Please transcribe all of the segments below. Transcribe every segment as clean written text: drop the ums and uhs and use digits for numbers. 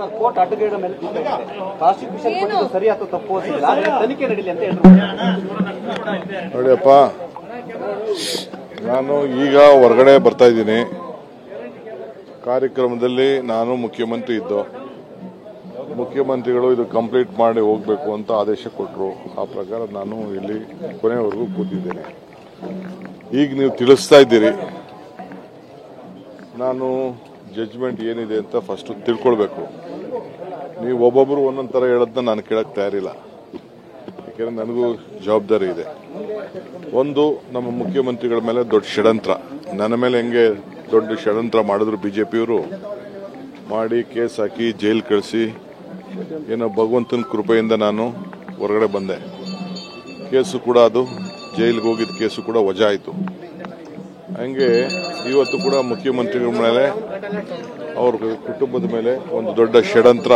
Court ಅಡ್ಡಗೇಡ ಮೇಲೆ prosecution ಕೊಟ್ಟಿದ್ದು ಸರಿ ಅಥವಾ ತಪ್ಪು ಅಂತಿಲ್ಲ, ತನಿಖೆ ನಡೀಲಿ ಅಂತ ಹೇಳಿದ್ರು. ನೋಡಿಯಪ್ಪ, ನಾನು ಈಗ ಹೊರಗಡೆ ಬರ್ತಾ ಇದ್ದೀನಿ. ಕಾರ್ಯಕ್ರಮದಲ್ಲಿ ನಾನು ಮುಖ್ಯಮಂತ್ರಿ ಇದ್ದು, ಮುಖ್ಯಮಂತ್ರಿಗಳು ಇದು ಕಂಪ್ಲೀಟ್ ಮಾಡಿ ಹೋಗಬೇಕು ಅಂತ ಆದೇಶ ಕೊಟ್ಟರು. ಆ ಪ್ರಕಾರ ನಾನು ಇಲ್ಲಿ ಕೊನೆಯವರೆಗೂ ಕೂತಿದ್ದೇನೆ. ಈಗ ನೀವು ತಿಳಿಸ್ತಾ ಇದ್ದೀರಿ, ನಾನು ಜಡ್ಜ್ಮೆಂಟ್ ಏನಿದೆ ಅಂತ ಫಸ್ಟ್ ತಿಳ್ಕೊಳ್ಬೇಕು. ನೀವು ಒಬ್ಬೊಬ್ಬರು ಒಂದೊಂದು ಥರ ಹೇಳೋದನ್ನ ನಾನು ಕೇಳಕ್ಕೆ ತಯಾರಿಲ್ಲ, ಯಾಕೆಂದ್ರೆ ನನಗೂ ಜವಾಬ್ದಾರಿ ಇದೆ. ಒಂದು, ನಮ್ಮ ಮುಖ್ಯಮಂತ್ರಿಗಳ ಮೇಲೆ ದೊಡ್ಡ ಷಡ್ಯಂತ್ರ, ನನ್ನ ಮೇಲೆ ಹೆಂಗೆ ದೊಡ್ಡ ಷಡ್ಯಂತ್ರ ಮಾಡಿದ್ರು ಬಿಜೆಪಿಯವರು, ಮಾಡಿ ಕೇಸ್ ಹಾಕಿ ಜೈಲ್ ಕಳಿಸಿ, ಏನೋ ಭಗವಂತನ ಕೃಪೆಯಿಂದ ನಾನು ಹೊರಗಡೆ ಬಂದೆ. ಕೇಸು ಕೂಡ ಅದು ಜೈಲಿಗೆ ಹೋಗಿದ್ದ ಕೇಸು ಕೂಡ ವಜಾ ಆಯಿತು. ಹಂಗೆ ಇವತ್ತು ಕೂಡ ಮುಖ್ಯಮಂತ್ರಿಗಳ ಮೇಲೆ, ಅವ್ರ ಕುಟುಂಬದ ಮೇಲೆ ಒಂದು ದೊಡ್ಡ ಷಡ್ಯಂತ್ರ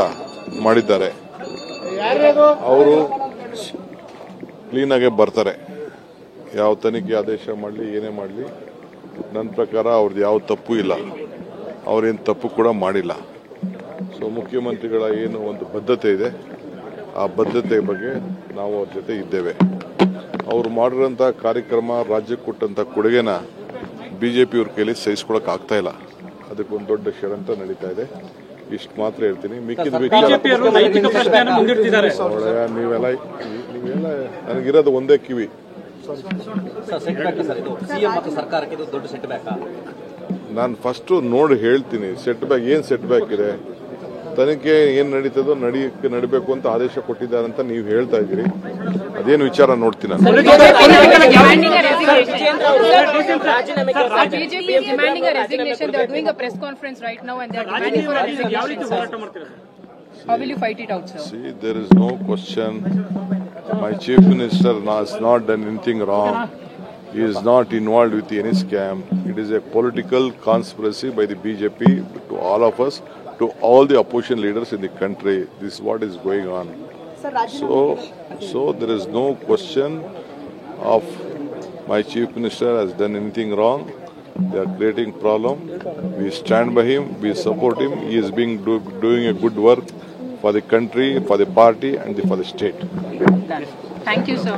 ಮಾಡಿದ್ದಾರೆ. ಅವರು ಕ್ಲೀನಾಗೆ ಬರ್ತಾರೆ. ಯಾವ ತನಿಖೆ ಆದೇಶ ಮಾಡಲಿ, ಏನೇ ಮಾಡಲಿ, ನನ್ನ ಪ್ರಕಾರ ಅವ್ರದ್ದು ಯಾವ ತಪ್ಪು ಇಲ್ಲ, ಅವ್ರೇನು ತಪ್ಪು ಕೂಡ ಮಾಡಿಲ್ಲ. ಸೊ ಮುಖ್ಯಮಂತ್ರಿಗಳ ಏನು ಒಂದು ಬದ್ಧತೆ ಇದೆ, ಆ ಬದ್ಧತೆ ಬಗ್ಗೆ ನಾವು ಅವ್ರ ಜೊತೆ ಇದ್ದೇವೆ. ಅವರು ಮಾಡಿರೋಂಥ ಕಾರ್ಯಕ್ರಮ, ರಾಜ್ಯಕ್ಕೆ ಕೊಟ್ಟಂಥ ಕೊಡುಗೆನ ಬಿಜೆಪಿಯವ್ರ ಕೈಲಿ ಸಹಿಸ್ಕೊಳಕ್ ಆಗ್ತಾ ಇಲ್ಲ. ಅದಕ್ಕೊಂದು ದೊಡ್ಡ ಷಡ್ಯಂತ್ರ ನಡೀತಾ ಇದೆ. ಇಷ್ಟು ಮಾತ್ರ ಹೇಳ್ತೀನಿ. ಮಿಕ್ಕಿದ ನೀವೆಲ್ಲ ನನಗಿರೋದು ಒಂದೇ ಕಿವಿ. ನಾನು ಫಸ್ಟ್ ನೋಡಿ ಹೇಳ್ತೀನಿ, ಸೆಟ್ ಬ್ಯಾಕ್ ಏನ್ ಸೆಟ್ ಬ್ಯಾಕ್ ಇದೆ, ತನಿಖೆ ಏನ್ ನಡೀತದೋ ನಡಿಬೇಕು ಅಂತ ಆದೇಶ ಕೊಟ್ಟಿದ್ದಾರೆ ಅಂತ ನೀವು ಹೇಳ್ತಾ ಇದ್ದೀರಿ. ಅದೇನು ವಿಚಾರ ನೋಡ್ತೀನಿ. See, there is no question. My chief minister has not done anything wrong. He is not involved with any scam. It is a political conspiracy by the BJP to all of us, to all the opposition leaders in the country. This is what is going on. So there is no question of my chief minister has done anything wrong. They are creating problem. We stand by him. We support him. He is doing a good work for the country, for the party, and for the state. Thank you, sir.